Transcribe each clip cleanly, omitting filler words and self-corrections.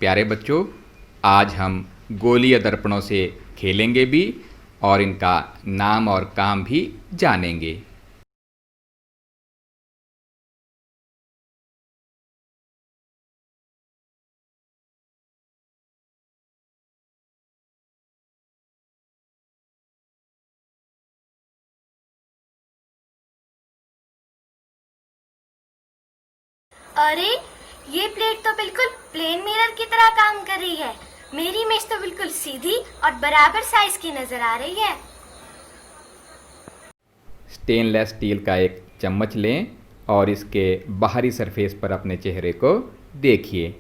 प्यारे बच्चों, आज हम गोलीय दर्पणों से खेलेंगे भी और इनका नाम और काम भी जानेंगे। अरे, ये प्लेट तो बिल्कुल प्लेन मिरर की तरह काम कर रही है। मेरी इमेज तो बिल्कुल सीधी और बराबर साइज की नजर आ रही है। स्टेनलेस स्टील का एक चम्मच लें और इसके बाहरी सरफेस पर अपने चेहरे को देखिए।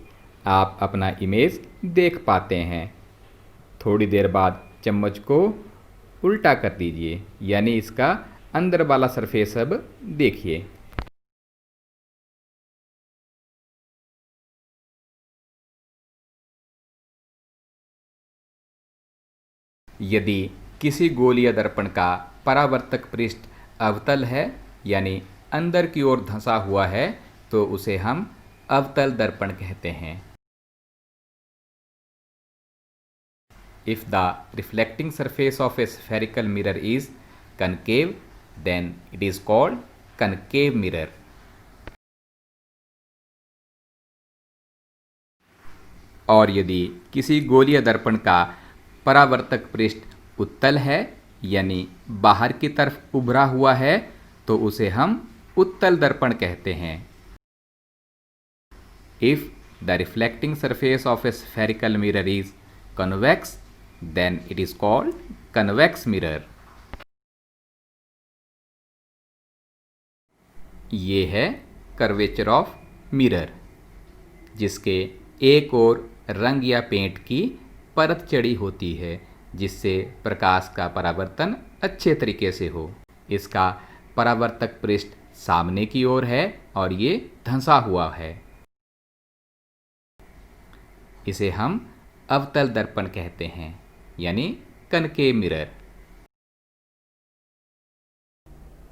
आप अपना इमेज देख पाते हैं। थोड़ी देर बाद चम्मच को उल्टा कर दीजिए, यानी इसका अंदर वाला सरफेस अब देखिए। यदि किसी गोलीय दर्पण का परावर्तक पृष्ठ अवतल है, यानी अंदर की ओर धंसा हुआ है, तो उसे हम अवतल दर्पण कहते हैं। If the reflecting surface of a spherical mirror is concave, then it is called concave mirror. और यदि किसी गोलीय दर्पण का परावर्तक पृष्ठ उत्तल है, यानी बाहर की तरफ उभरा हुआ है, तो उसे हम उत्तल दर्पण कहते हैं। If the reflecting surface of a spherical mirror is convex, then it is called convex mirror. ये है कर्वेचर ऑफ मिरर, जिसके एक ओर रंग या पेंट की परत चढ़ी होती है, जिससे प्रकाश का परावर्तन अच्छे तरीके से हो। इसका परावर्तक पृष्ठ सामने की ओर है और ये धंसा हुआ है। इसे हम अवतल दर्पण कहते हैं, यानी कनकेव मिरर।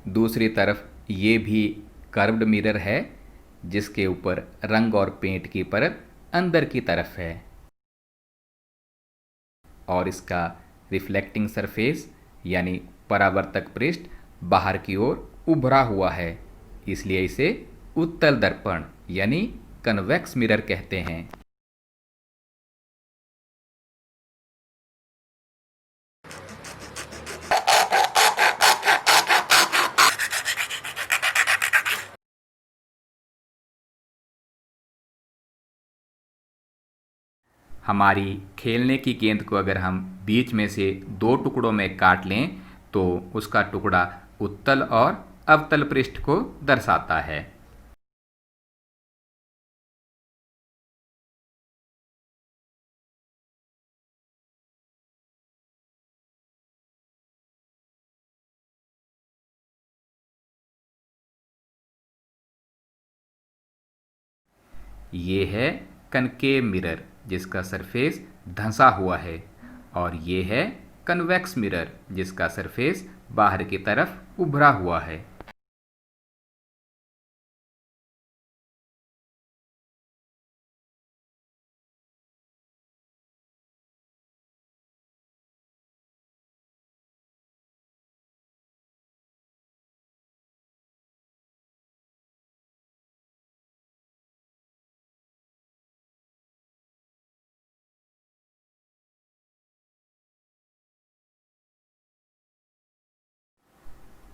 दूसरी तरफ ये भी कर्व्ड मिरर है, जिसके ऊपर रंग और पेंट की परत अंदर की तरफ है और इसका रिफ्लेक्टिंग सरफेस यानी परावर्तक पृष्ठ बाहर की ओर उभरा हुआ है, इसलिए इसे उत्तल दर्पण यानी कन्वेक्स मिरर कहते हैं। हमारी खेलने की गेंद को अगर हम बीच में से दो टुकड़ों में काट लें, तो उसका टुकड़ा उत्तल और अवतल पृष्ठ को दर्शाता है। ये है कनकेव मिरर, जिसका सरफेस धंसा हुआ है, और ये है कन्वेक्स मिरर, जिसका सरफेस बाहर की तरफ उभरा हुआ है।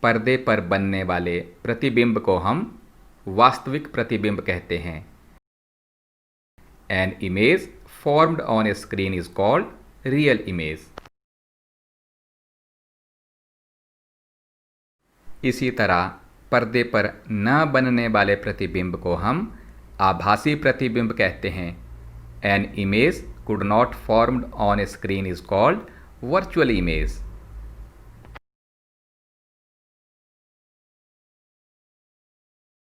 पर्दे पर बनने वाले प्रतिबिंब को हम वास्तविक प्रतिबिंब कहते हैं। An image formed on a screen is called real image. इसी तरह पर्दे पर न बनने वाले प्रतिबिंब को हम आभासी प्रतिबिंब कहते हैं। An image could not formed on a screen is called virtual image.